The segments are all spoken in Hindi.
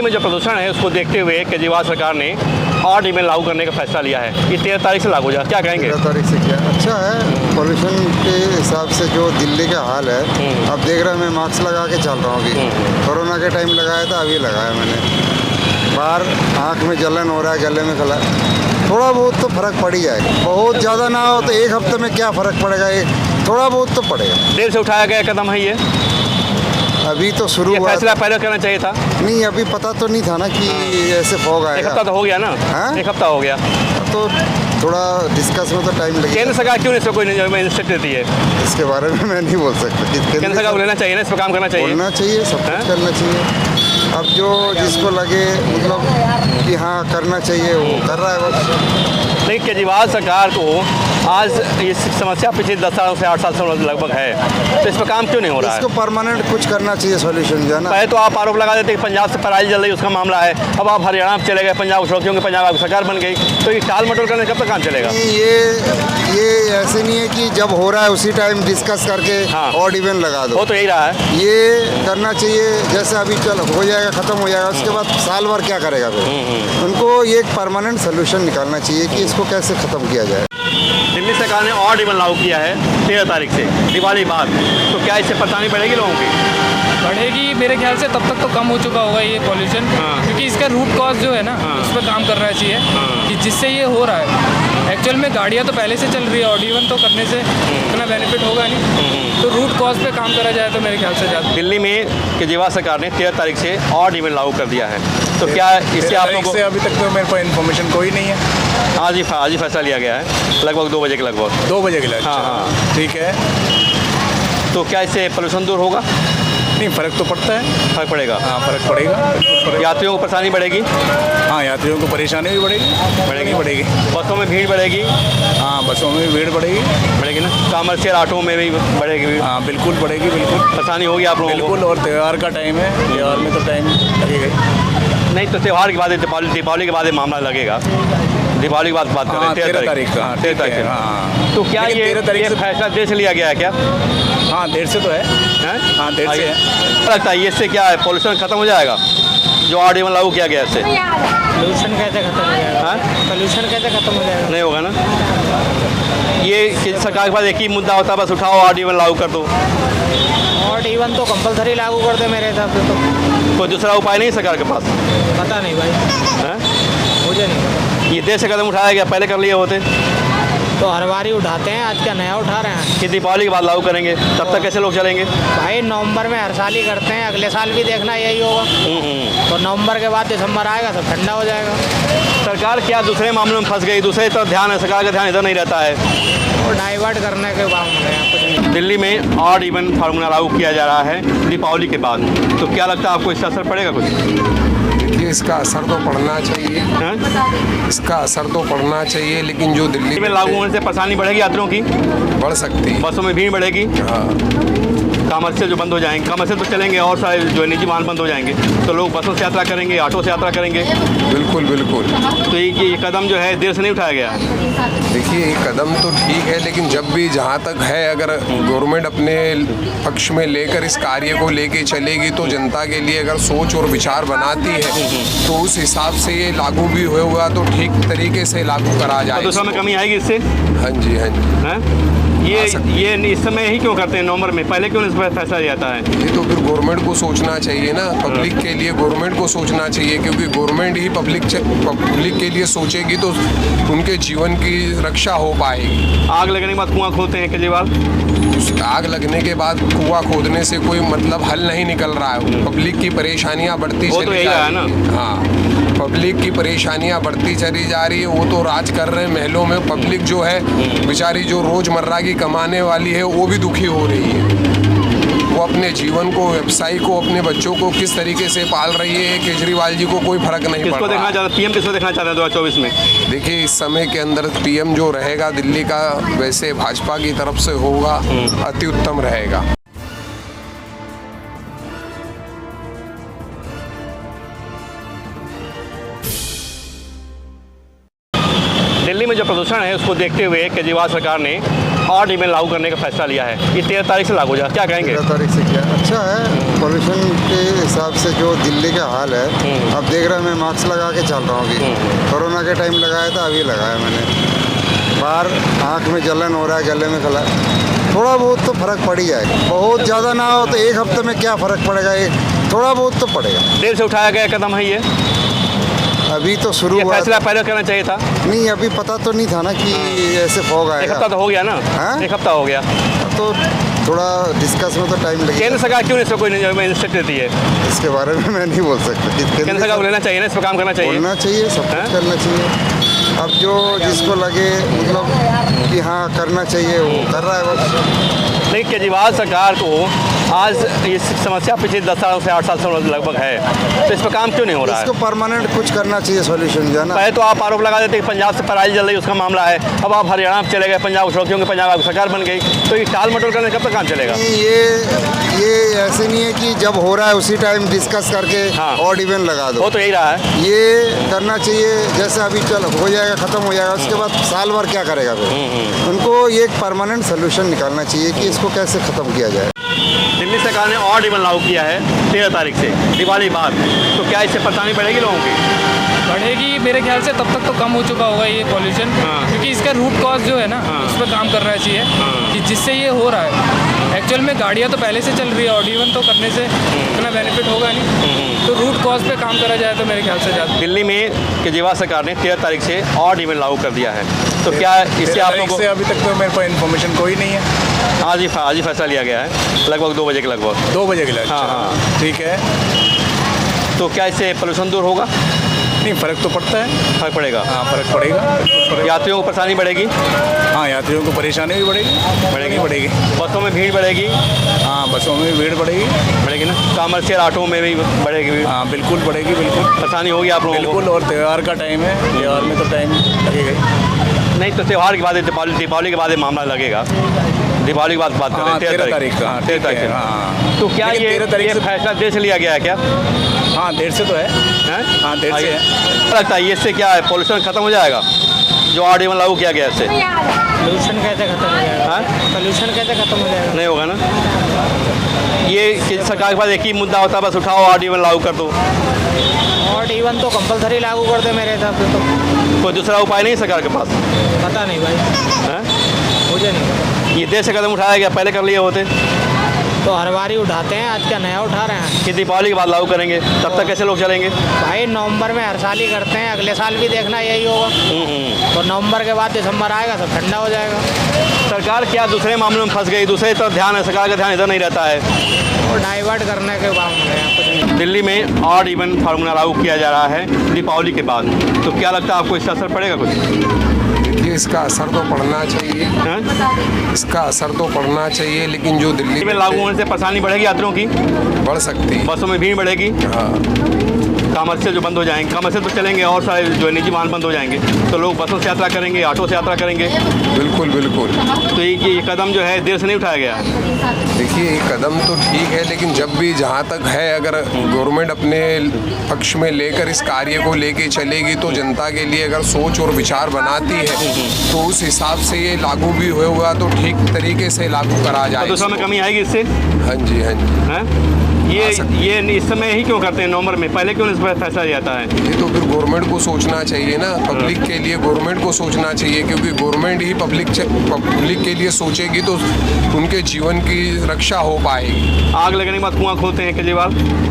में जो प्रदूषण है उसको देखते हुए केजरीवाल सरकार ने ऑड इवन लागू करने का फैसला लिया है। ये 13 तारीख से लागू हो जाए, क्या कहेंगे? 13 तारीख से क्या अच्छा है। पॉल्यूशन के हिसाब से जो दिल्ली का हाल है, अब देख रहे हैं मैं मास्क लगा के चल रहा हूँ। अभी कोरोना के टाइम लगाया था, अभी लगाया मैंने। बाहर आँख में जलन हो रहा है, गले में खला, थोड़ा बहुत तो फर्क पड़ ही जाएगा। बहुत ज़्यादा ना हो तो एक हफ्ते में क्या फ़र्क पड़ेगा, थोड़ा बहुत तो पड़ेगा। देर से उठाया गया कदम है ये, अभी तो शुरू ये हुआ फैसला पहले करना चाहिए था। नहीं, अभी पता तो नहीं था ना कि ऐसे फॉग एक आएगा। हफ्ता तो हो गया ना। हाँ? एक हफ्ता हो गया तो थोड़ा डिस्कस में तो टाइम लगेगा। केंद्र सरकार क्यों इसको कोई इंस्ट्रक्ट देती है? इसके बारे में मैं नहीं बोल सकता। केंद्र सरकार को लेना चाहिए ना, इस पर काम करना चाहिए। बोलना चाहिए, सब हाँ? कुछ करना चाहिए। अब जो जिसको लगे मतलब कि हाँ करना चाहिए वो कर रहा है बस। लेकिन केजरीवाल सरकार को आज ये समस्या पिछले 10 सालों से 8 साल से लगभग है, तो इस पर काम क्यों नहीं हो रहा है? इसको परमानेंट कुछ करना चाहिए, सॉल्यूशन जो है ना। पहले तो आप आरोप लगा देते कि पंजाब से पराली जल रही, उसका मामला है। अब आप हरियाणा में चले गए, पंजाब छोड़ क्योंकि पंजाब आपकी सरकार बन गई, तो ये टाल मटोल करने कब तक काम चलेगा? ये ऐसे नहीं है कि जब हो रहा है उसी टाइम डिस्कस करके हाँ। ऑड इवन लगा दो। वो तो यही रहा है। ये करना चाहिए, जैसे अभी चल हो जाएगा, ख़त्म हो जाएगा, उसके बाद साल भर क्या करेगा फिर। उनको ये एक परमानेंट सोल्यूशन निकालना चाहिए कि इसको कैसे ख़त्म किया जाए। दिल्ली सरकार ने ऑड इवन लागू किया है 13 तारीख से, दिवाली बाद, तो क्या इससे परेशानी बढ़ेगी लोगों की? बढ़ेगी मेरे ख्याल से। तब तक तो कम हो चुका होगा ये पॉल्यूशन, हाँ। क्योंकि इसका रूट कॉज जो है ना, उस पर काम करना चाहिए कि जिससे ये हो रहा है। एक्चुअल में गाड़ियाँ तो पहले से चल रही है, ऑड इवन तो करने से इतना बेनिफिट होगा नहीं, तो रूट कॉज पे काम करा जाए तो मेरे ख्याल से ज़्यादा। दिल्ली में केजरीवाल सरकार ने 13 तारीख से ऑड इवन लागू कर दिया है, तो क्या इससे आप लोगों से अभी तक तो मेरे पास इन्फॉर्मेशन कोई नहीं है। को आज ही फैसला लिया गया है, लगभग 2 बजे के लगभग। 2 बजे के लिए? हाँ, हाँ। ठीक है। तो क्या इससे पोल्यूशन दूर होगा? नहीं, फ़र्क तो पड़ता है। फर्क पड़ेगा? हाँ, फ़र्क पड़ेगा, बिल्कुल पड़ेगा। यात्रियों को परेशानी बढ़ेगी? हाँ, यात्रियों को परेशानी भी बढ़ेगी। बढ़ेगी। बसों में भीड़ बढ़ेगी? हाँ, बसों में भी भीड़ बढ़ेगी ना। कमर्शियल ऑटो में भी बढ़ेगी? हाँ, बिल्कुल बढ़ेगी, बिल्कुल परेशानी होगी आप लोगों को? बिल्कुल। और त्यौहार का टाइम है, त्यौहार में तो टाइम लगेगा। नहीं, तो त्यौहार के बाद दीपावली के बाद ये मामला लगेगा। दीपावली के बाद बात करें। 13 तारीख का। 13 तारीख। हाँ, तो क्या लेकिन ये 13 तारीख से फैसला देर से लिया गया है क्या? हाँ, देर से तो है। हाँ, देर से है। क्या लगता है इससे क्या है, पोल्यूशन खत्म हो जाएगा जो ऑड इवन लागू किया गया इससे? पोल्यूशन कैसे खत्म हो जाएगा? पोल्यूशन कैसे खत्म हो जाएगा? नहीं होगा ना। ये केंद्र सरकार के पास एक ही मुद्दा होता है, बस उठाओ ऑड इवन लागू कर दो। ऑड इवन तो कंपलसरी लागू कर दे मेरे हिसाब से तो। कोई दूसरा उपाय नहीं सरकार के पास? पता नहीं भाई, हैं? मुझे नहीं पता। ये देर से कदम उठाया गया, पहले कर लिए होते तो हर बार ही उठाते हैं, आज क्या नया उठा रहे हैं? कि दीपावली के बाद लागू करेंगे, तब तक कैसे लोग चलेंगे? भाई नवंबर में हर साल ही करते हैं, अगले साल भी देखना यही होगा। तो नवंबर के बाद दिसंबर आएगा, सब ठंडा हो जाएगा। सरकार क्या दूसरे मामलों में फंस गई, दूसरे तरफ ध्यान है, सरकार का ध्यान इधर नहीं रहता है। और डाइवर्ट करने के बाद कुछ नहीं। दिल्ली में ऑड इवन फार्मूला लागू किया जा रहा है दीपावली के बाद, तो क्या लगता है आपको इसका असर पड़ेगा कुछ? देखिए, इसका असर तो पड़ना चाहिए। हैं? इसका असर तो पड़ना चाहिए, लेकिन जो दिल्ली में लागू होने से परेशानी बढ़ेगी यात्रियों की? बढ़ सकती है। बसों में भीड़ बढ़ेगी? हाँ, कमर्शियल जो बंद हो जाएंगे, कमर्शियल तो चलेंगे, और सारे जो निजी वाहन बंद हो जाएंगे, तो लोग बसों से यात्रा करेंगे, ऑटो से यात्रा करेंगे। बिल्कुल बिल्कुल। तो ये कदम जो है देर से नहीं उठाया गया है। देखिए, ये कदम तो ठीक है, लेकिन जब भी जहाँ तक है, अगर गवर्नमेंट अपने पक्ष में लेकर इस कार्य को लेके चलेगी, तो जनता के लिए अगर सोच और विचार बनाती है, तो उस हिसाब से ये लागू भी होगा, तो ठीक तरीके से लागू करा जाए। तो में कमी आएगी इससे? हाँ जी, हाँ जी। हैं? ये इस समय ही क्यों करते हैं, नवंबर में? पहले क्यों इस पर फैसला लिया जाता है? ये तो फिर गवर्नमेंट को सोचना चाहिए ना, पब्लिक के लिए गवर्नमेंट को सोचना चाहिए, क्योंकि गवर्नमेंट ही पब्लिक के लिए सोचेगी तो उनके जीवन की रक्षा हो पाएगी। आग लगने के बाद कुआं खोदते हैं केजरीवाल? आग लगने के बाद कुआं खोदने से कोई मतलब हल नहीं निकल रहा है। पब्लिक की परेशानियां बढ़ती चली जा रही है। हाँ, पब्लिक की परेशानियां बढ़ती चली जा रही है। वो तो राज कर रहे हैं महलों में, पब्लिक जो है बेचारी, जो रोजमर्रा की कमाने वाली है, वो भी दुखी हो रही है। वो अपने जीवन को, व्यवसाय को, अपने बच्चों को किस तरीके से पाल रही है, केजरीवाल जी को कोई फर्क नहीं पड़ रहा। पीएम किसको देखना चाहते हैं 2024 में? देखिए, इस समय के अंदर पीएम जो रहेगा दिल्ली का, वैसे भाजपा की तरफ से होगा, अति उत्तम रहेगा। दिल्ली में जो प्रदूषण है उसको देखते हुए केजरीवाल सरकार ने ऑड-इवन लागू करने का फैसला लिया है। ये 13 तारीख से लागू हो जाएगा, क्या कहेंगे? 13 तारीख से क्या अच्छा है, पॉल्यूशन के हिसाब से जो दिल्ली का हाल है, अब देख रहा मैं मास्क लगा के चल रहा हूँ अभी। कोरोना के टाइम लगाया था, अभी लगाया मैंने। बाहर आँख में जलन हो रहा है, गले में खला, थोड़ा बहुत तो फर्क पड़ ही जाएगा। बहुत ज़्यादा ना हो तो एक हफ्ते में क्या फ़र्क पड़ेगा, थोड़ा बहुत तो पड़ेगा। देर से उठाया गया कदम है ये अभी तो शुरू हुआ फैसला पहले करना चाहिए था। नहीं, अभी पता तो नहीं था ना कि ऐसे फॉग एक आएगा। हफ्ता तो हो गया ना। हाँ? एक हफ्ता हो गया तो थोड़ा डिस्कस में तो टाइम लगेगा। केंद्र सरकार क्यों इसको कोई इंस्ट्रक्ट देती है? इसके बारे में मैं नहीं बोल सकता। केंद्र सरकार को लेना चाहिए ना, इस पर काम करना चाहिए। बोलना चाहिए, सब कुछ करना चाहिए। अब जो जिसको लगे मतलब कि हाँ करना चाहिए वो कर रहा है बस। लेकिन केजरीवाल सरकार को आज इस समस्या पिछले 10 साल से 8 साल से लगभग है, तो इस पर काम क्यों नहीं हो रहा है? इसको परमानेंट कुछ करना चाहिए, सॉल्यूशन जो है ना। पहले तो आप आरोप लगा देते कि पंजाब से पराली जल रही उसका मामला है, अब आप हरियाणा में चले गए, पंजाब छोड़, क्योंकि पंजाब आपकी सरकार बन गई, तो ये टाल मटोल करने कब तक काम चलेगा? ये ऐसे नहीं है कि जब हो रहा है उसी टाइम डिस्कस करके हाँ। ऑड इवन लगा दो। वो तो यही रहा है। ये करना चाहिए, जैसे अभी चल हो जाएगा, ख़त्म हो जाएगा, उसके बाद साल भर क्या करेगा फिर? उनको ये एक परमानेंट सोल्यूशन निकालना चाहिए कि इसको कैसे ख़त्म किया जाए। दिल्ली सरकार ने ऑड इवन लागू किया है 13 तारीख से, दिवाली बाद, तो क्या इससे परेशानी बढ़ेगी लोगों की? बढ़ेगी मेरे ख्याल से, तब तक तो कम हो चुका होगा ये पॉल्यूशन, क्योंकि इसका रूट कॉज जो है ना उस पर काम करना चाहिए कि जिससे ये हो रहा है। एक्चुअल में गाड़ियाँ तो पहले से चल रही है, ऑड इवन तो करने से इतना बेनिफिट होगा नहीं, तो रूट कॉज पे काम करा जाए तो मेरे ख्याल से ज़्यादा। दिल्ली में केजरीवाल सरकार ने 13 तारीख से ऑड इवन लागू कर दिया है, तो क्या इससे आप लोगों को? अभी तक तो मेरे पास इन्फॉर्मेशन कोई नहीं है। आज ही फैसला लिया गया है, लगभग 2 बजे के लगभग। 2 बजे के लिए? हाँ, हाँ। ठीक है। तो क्या इससे पोल्यूशन दूर होगा? नहीं, फ़र्क तो पड़ता है। फर्क पड़ेगा? हाँ, फ़र्क पड़ेगा। यात्रियों को परेशानी बढ़ेगी? हाँ, यात्रियों को परेशानी भी बढ़ेगी। बढ़ेगी। बसों में भीड़ बढ़ेगी? हाँ, बसों में भी भीड़ बढ़ेगी ना। कमर्शियल ऑटो में भी बढ़ेगी? हाँ, बिल्कुल बढ़ेगी, बिल्कुल परेशानी होगी आप लोगों को? बिल्कुल। और त्यौहार का टाइम है, त्यौहार में तो टाइम लगेगा। नहीं, तो त्यौहार के बाद दीपावली के बाद ये मामला लगेगा। दीपावली के बाद बात कर रहे हैं, 13 तारीख का। 13 तारीख से। हाँ। तो क्या ये 13 तारीख से फैसला देर से लिया गया है क्या? हाँ, देर से तो है। हाँ, देर से है। क्या लगता है ये इससे क्या है, पोल्यूशन खत्म हो जाएगा जो ऑड इवन लागू किया गया इससे? पोल्यूशन कैसे खत्म हो जाएगा? पोल्यूशन कैसे खत्म हो जाएगा? नहीं होगा ना। ये सरकार के पास एक ही मुद्दा होता है, बस उठाओ ऑड इवन लागू कर दो। ऑड इवन तो कंपलसरी लागू कर दे मेरे हिसाब से। तो कोई दूसरा उपाय नहीं सरकार के पास? पता नहीं भाई, हैं? मुझे नहीं पता। ये देर से कदम उठाया गया, पहले कर लिए होते तो हर बार ही उठाते हैं, आज क्या नया उठा रहे हैं? कि दीपावली के बाद लागू करेंगे, तब तक कैसे लोग चलेंगे? भाई नवंबर में हर साल ही करते हैं, अगले साल भी देखना यही होगा। तो नवंबर के बाद दिसंबर आएगा, सब ठंडा हो जाएगा। सरकार क्या दूसरे मामलों में फंस गई, दूसरे तरफ ध्यान है, सरकार का ध्यान इधर नहीं रहता है। और डाइवर्ट करने के बाद दिल्ली में ऑड इवन फार्मूला लागू किया जा रहा है दीपावली के बाद, तो क्या लगता है आपको इसका असर पड़ेगा कुछ? देखिए, इसका असर तो पड़ना चाहिए। हैं? इसका असर तो पड़ना चाहिए, लेकिन जो दिल्ली में लागू होने से परेशानी बढ़ेगी यात्रियों की? बढ़ सकती है। बसों में भीड़ बढ़ेगी? हाँ। कमर्शियल जो बंद हो जाएंगे, कमर्शियल तो चलेंगे, और सारे जो निजी वाहन बंद हो जाएंगे, तो लोग बसों से यात्रा करेंगे, ऑटो से यात्रा करेंगे। बिल्कुल बिल्कुल। तो ये कदम जो है देर से नहीं उठाया गया है। देखिए, ये कदम तो ठीक है, लेकिन जब भी जहाँ तक है, अगर गवर्नमेंट अपने पक्ष में लेकर इस कार्य को लेके चलेगी, तो जनता के लिए अगर सोच और विचार बनाती है, तो उस हिसाब से ये लागू भी हुआ तो ठीक तरीके से लागू करा जाए। तो दूसरा में कमी आएगी इससे? हाँ जी, हाँ जी। हैं? ये इस समय ही क्यों करते हैं, नवंबर में? पहले क्यों इस पर फैसला लिया जाता है? ये तो फिर गवर्नमेंट को सोचना चाहिए ना, पब्लिक के लिए गवर्नमेंट को सोचना चाहिए, क्योंकि गवर्नमेंट ही पब्लिक के लिए सोचेगी तो उनके जीवन की रक्षा हो पाएगी। आग लगने के बाद कुआं खोदते हैं केजरीवाल?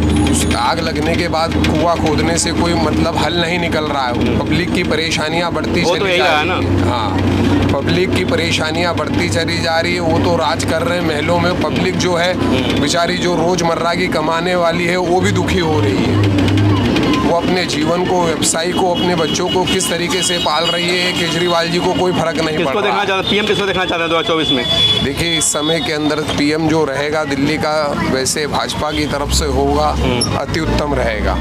आग लगने के बाद कुआं खोदने से कोई मतलब हल नहीं निकल रहा है। पब्लिक की परेशानियां बढ़ती वो तो चली यही जा रहा है रही ना। है। हाँ, पब्लिक की परेशानियां बढ़ती चली जा रही है। वो तो राज कर रहे हैं महलों में, पब्लिक जो है बेचारी, जो रोजमर्रा की कमाने वाली है, वो भी दुखी हो रही है। वो अपने जीवन को, व्यवसाय को, अपने बच्चों को किस तरीके से पाल रही है, केजरीवाल जी को कोई फर्क नहीं पड़ रहा। पीएम किसको देखना चाहते हैं 2024 में? देखिए, इस समय के अंदर पीएम जो रहेगा दिल्ली का, वैसे भाजपा की तरफ से होगा, अति उत्तम रहेगा।